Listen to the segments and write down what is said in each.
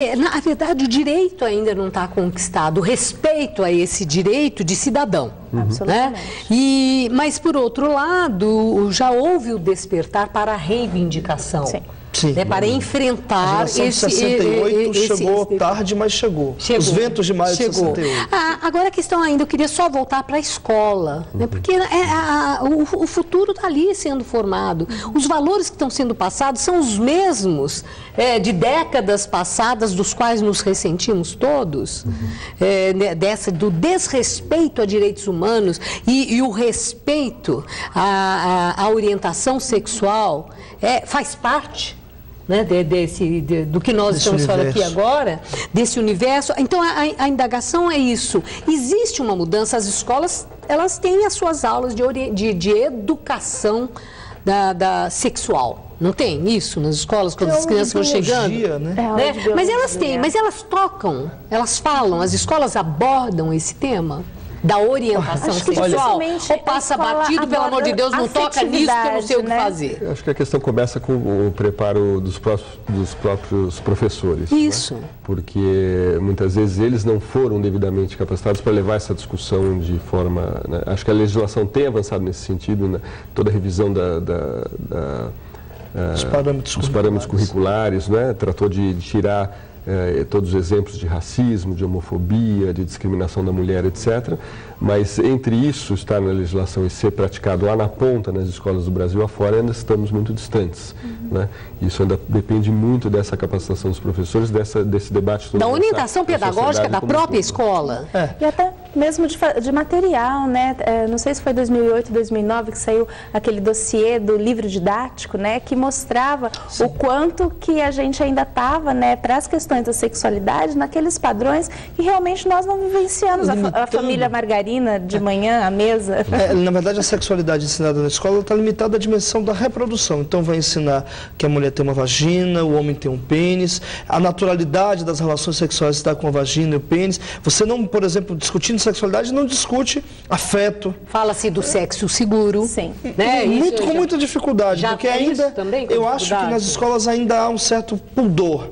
Na verdade, o direito ainda não está conquistado, o respeito a esse direito de cidadão. Né? Mas, por outro lado, já houve o despertar para a reivindicação. Sim, né, para enfrentar esse... A geração de 68 chegou tarde, mas chegou. Os ventos de maio de 68. Agora a questão ainda, eu queria só voltar para a escola, né, porque o futuro está ali sendo formado. Os valores que estão sendo passados são os mesmos de décadas passadas, dos quais nos ressentimos todos, do desrespeito a direitos humanos e o respeito à orientação sexual faz parte. Né, do que nós estamos falando aqui agora, desse universo. Então, a indagação é isso. Existe uma mudança, as escolas, elas têm as suas aulas de educação sexual. Não tem isso nas escolas, quando as crianças vão chegando? Né? Mas elas têm, mas elas tocam, elas falam, as escolas abordam esse tema da orientação sexual, ou passa batido, pelo amor de Deus, não toca nisso que eu não sei o que fazer. Eu acho que a questão começa com o preparo dos próprios professores. Isso. Né? Porque muitas vezes eles não foram devidamente capacitados para levar essa discussão de forma... Né? Acho que a legislação tem avançado nesse sentido, né? Toda a revisão dos parâmetros curriculares, né? Tratou de tirar todos os exemplos de racismo, de homofobia, de discriminação da mulher, etc. Mas entre isso, estar na legislação e ser praticado lá na ponta, nas escolas do Brasil afora, ainda estamos muito distantes. Né? Isso ainda depende muito dessa capacitação dos professores, desse debate todo. Da orientação pedagógica da própria escola. E até mesmo de material, né? Não sei se foi 2008, 2009 que saiu aquele dossiê do livro didático, né? Que mostrava o quanto que a gente ainda estava, né? Para as questões da sexualidade, naqueles padrões que realmente nós não vivenciamos. A família margarina de manhã, à mesa. Na verdade, a sexualidade ensinada na escola está limitada à dimensão da reprodução. Então, vai ensinar que a mulher tem uma vagina, o homem tem um pênis, a naturalidade das relações sexuais está com a vagina e o pênis. Você não, por exemplo, discutindo sexualidade, não discute afeto. Fala-se do sexo seguro. Sim. Né? Com muita dificuldade, porque ainda, eu acho que nas escolas ainda há um certo pudor.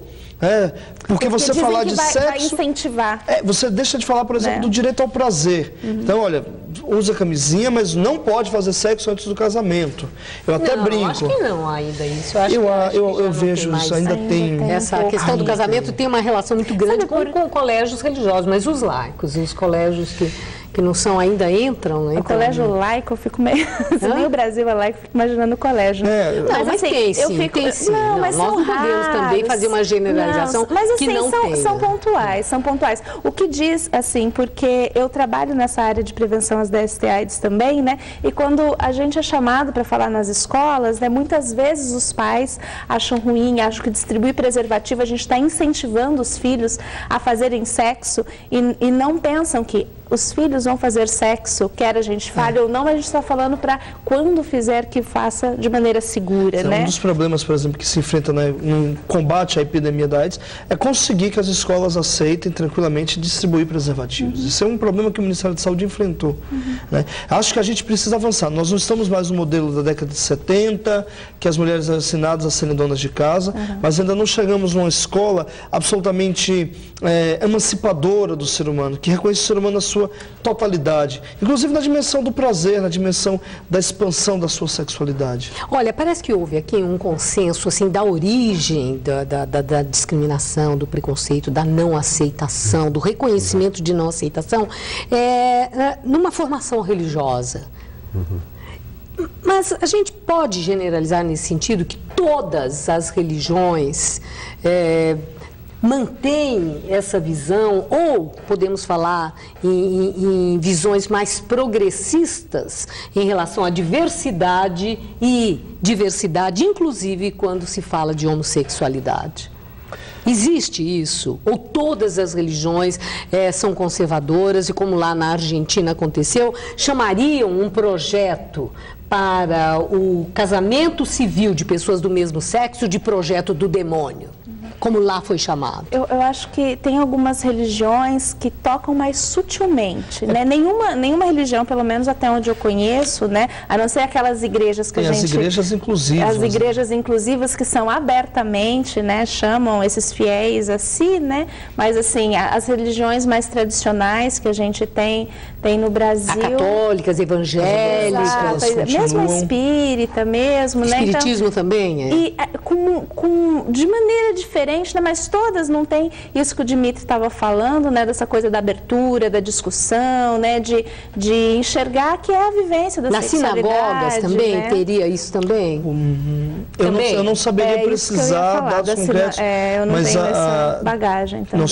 Porque você falar de sexo... Vai incentivar. Você deixa de falar, por exemplo, do direito ao prazer. Então, olha, usa camisinha, mas não pode fazer sexo antes do casamento. Eu até brinco. Eu acho que não ainda isso. Eu vejo isso, ainda tem... Essa questão do casamento tem uma relação muito grande com colégios religiosos, mas os laicos, os colégios que não são ainda entram, né? O colégio laico, eu fico meio... Se nem o Brasil é laico, eu fico imaginando o colégio. Mas assim, tem sim. Não, mas nós não podemos também fazer uma generalização que não tem. São pontuais. O que diz, assim, porque eu trabalho nessa área de prevenção às DST/AIDS também, né? E quando a gente é chamado para falar nas escolas, né? Muitas vezes os pais acham ruim, acham que distribuir preservativo, a gente está incentivando os filhos a fazerem sexo e não pensam que os filhos vão fazer sexo, quer a gente fale ou não, mas a gente está falando para quando fizer que faça de maneira segura, né? Um dos problemas, por exemplo, que se enfrenta no combate à epidemia da AIDS é conseguir que as escolas aceitem tranquilamente distribuir preservativos. Isso é um problema que o Ministério da Saúde enfrentou. Né? Acho que a gente precisa avançar. Nós não estamos mais no modelo da década de 70, que as mulheres eram ensinadas a serem donas de casa, mas ainda não chegamos numa escola absolutamente emancipadora do ser humano, que reconhece o ser humano na sua totalidade, inclusive na dimensão do prazer, na dimensão da expansão da sua sexualidade. Olha, parece que houve aqui um consenso assim, da origem da discriminação, do preconceito, da não aceitação, do reconhecimento de não aceitação, numa formação religiosa. Mas a gente pode generalizar nesse sentido que todas as religiões mantém essa visão, ou podemos falar em visões mais progressistas em relação à diversidade inclusive quando se fala de homossexualidade? Existe isso? Ou todas as religiões são conservadoras e, como lá na Argentina aconteceu, chamariam um projeto para o casamento civil de pessoas do mesmo sexo de projeto do demônio? como lá foi chamado? Eu acho que tem algumas religiões que tocam mais sutilmente, né? Nenhuma religião, pelo menos até onde eu conheço, né? A não ser aquelas igrejas que a gente... As igrejas inclusivas. As igrejas inclusivas que são abertamente, né? Chamam esses fiéis a si, né? Mas, assim, as religiões mais tradicionais que a gente tem no Brasil... Católicas, evangélicas... Mesmo a espírita mesmo, né? Espiritismo então, também, é? E de maneira diferente, né? Mas todas não têm isso que o Dimitri estava falando, né? Dessa coisa da abertura, da discussão, né? De enxergar que é a vivência da sexualidade. Nas sinagogas também, né? Teria isso também? Eu não saberia precisar dados concretos, eu não mas tenho essa bagagem também.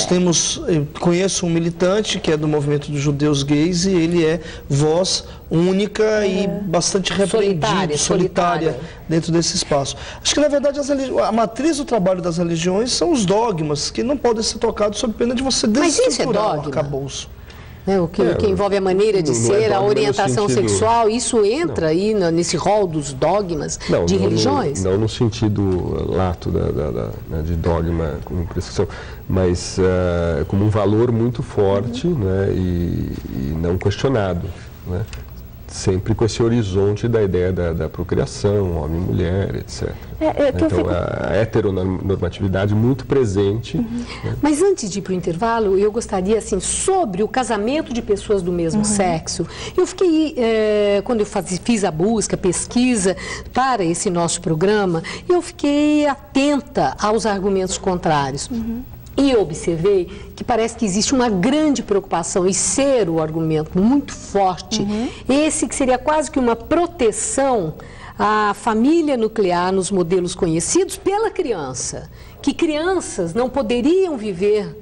Conheço um militante que é do movimento dos judeus gays e ele é voz única e bastante repreendido, solitária dentro desse espaço. Acho que, na verdade, a matriz do trabalho das religiões são os dogmas, que não podem ser tocados sob pena de você desestruturar o arcabouço. O que envolve a maneira de ser, a orientação sexual, isso entra aí nesse rol dos dogmas de religiões? Não no sentido lato de dogma como prescrição, mas como um valor muito forte, né, e não questionado, né? Sempre com esse horizonte da ideia da procriação, homem e mulher, etc. Então, a heteronormatividade muito presente. Né? Mas antes de ir para o intervalo, eu gostaria, assim, sobre o casamento de pessoas do mesmo sexo. Eu fiquei, quando eu fiz a pesquisa para esse nosso programa, eu fiquei atenta aos argumentos contrários. E eu observei que parece que existe uma grande preocupação, e ser o argumento muito forte, esse que seria quase que uma proteção à família nuclear nos modelos conhecidos pela criança. Que crianças não poderiam viver,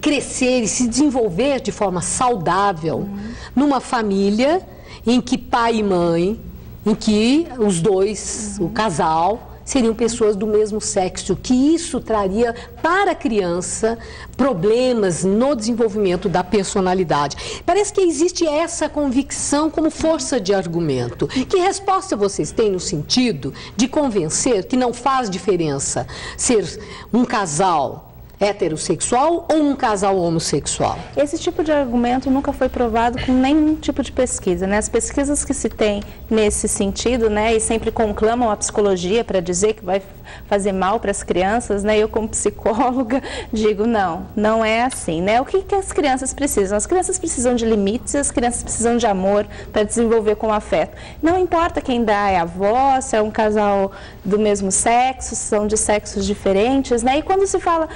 crescer e se desenvolver de forma saudável numa família em que pai e mãe, em que os dois, o casal, seriam pessoas do mesmo sexo, que isso traria para a criança problemas no desenvolvimento da personalidade. Parece que existe essa convicção como força de argumento. Que resposta vocês têm no sentido de convencer que não faz diferença ser um casal heterossexual ou um casal homossexual? Esse tipo de argumento nunca foi provado com nenhum tipo de pesquisa, né? As pesquisas que se tem nesse sentido, né, e sempre conclamam a psicologia para dizer que vai fazer mal para as crianças, né? Eu, como psicóloga, digo, não é assim, né? O que as crianças precisam? As crianças precisam de limites, as crianças precisam de amor para desenvolver com afeto. Não importa quem dá, é a avó, se é um casal do mesmo sexo, se são de sexos diferentes, né? E quando se fala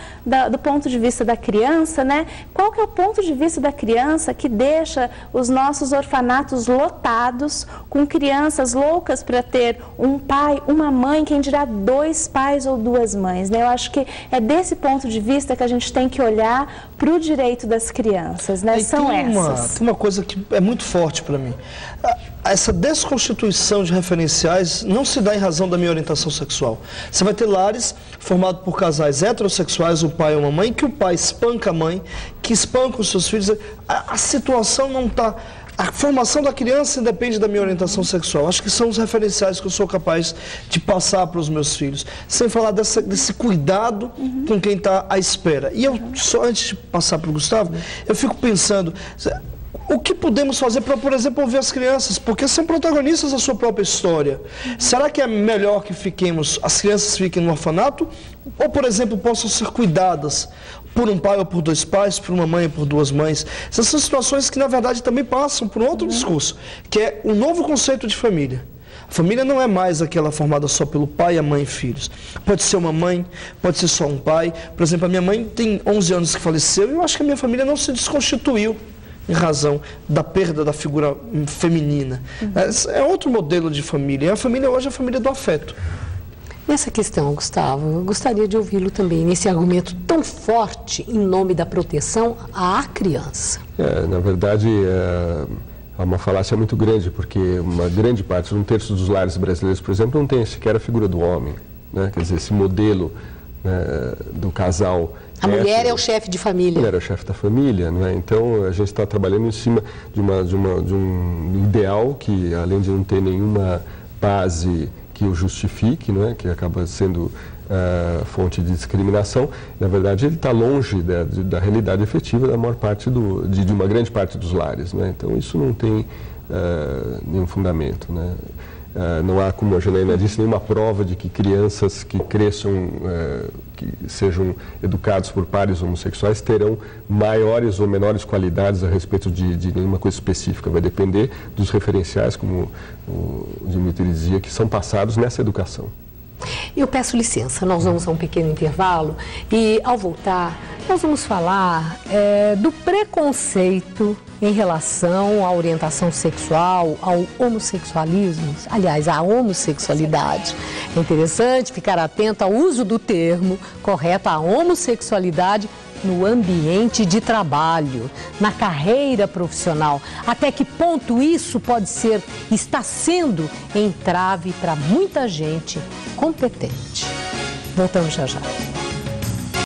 do ponto de vista da criança, né? Qual que é o ponto de vista da criança que deixa os nossos orfanatos lotados com crianças loucas para ter um pai, uma mãe, quem dirá 2 pais ou 2 mães, né? Eu acho que é desse ponto de vista que a gente tem que olhar para o direito das crianças, né? São essas. Tem uma coisa que é muito forte para mim. Essa desconstituição de referenciais não se dá em razão da minha orientação sexual. Você vai ter lares formados por casais heterossexuais, o pai ou a mãe, que o pai espanca a mãe, que espanca os seus filhos. A situação não está... A formação da criança independe da minha orientação sexual. Acho que são os referenciais que eu sou capaz de passar para os meus filhos. Sem falar desse cuidado com quem está à espera. E eu, só antes de passar para o Gustavo, eu fico pensando... O que podemos fazer para, por exemplo, ouvir as crianças? Porque são protagonistas da sua própria história. Será que é melhor que as crianças fiquem no orfanato? Ou, por exemplo, possam ser cuidadas por um pai ou por 2 pais, por uma mãe ou por 2 mães? Essas são situações que, na verdade, também passam por um outro discurso, que é um novo conceito de família. A família não é mais aquela formada só pelo pai, a mãe e filhos. Pode ser uma mãe, pode ser só um pai. Por exemplo, a minha mãe tem 11 anos que faleceu e eu acho que a minha família não se desconstituiu em razão da perda da figura feminina. É outro modelo de família. A família hoje é a família do afeto. Nessa questão, Gustavo, eu gostaria de ouvi-lo também, nesse argumento tão forte em nome da proteção à criança. Na verdade, há uma falácia muito grande, porque uma grande parte, 1/3 dos lares brasileiros, por exemplo, não tem sequer a figura do homem, né? Quer dizer, esse modelo do casal. A mulher é o chefe de família. A mulher é o chefe da família, né? Então a gente está trabalhando em cima de um ideal que, além de não ter nenhuma base que o justifique, não é? Que acaba sendo fonte de discriminação. Na verdade, ele está longe da realidade efetiva da maior parte de uma grande parte dos lares, né? Então, isso não tem nenhum fundamento, né? Não há, como a Janaína disse, nenhuma prova de que crianças que cresçam, que sejam educados por pares homossexuais terão maiores ou menores qualidades a respeito de nenhuma coisa específica. Vai depender dos referenciais, como o Dimitri dizia, que são passados nessa educação. Eu peço licença, nós vamos a um pequeno intervalo e, ao voltar, nós vamos falar do preconceito em relação à orientação sexual, ao homossexualismo, aliás, à homossexualidade. É interessante ficar atento ao uso do termo correto, a homossexualidade, no ambiente de trabalho, na carreira profissional. Até que ponto isso está sendo entrave para muita gente competente. Voltamos já já.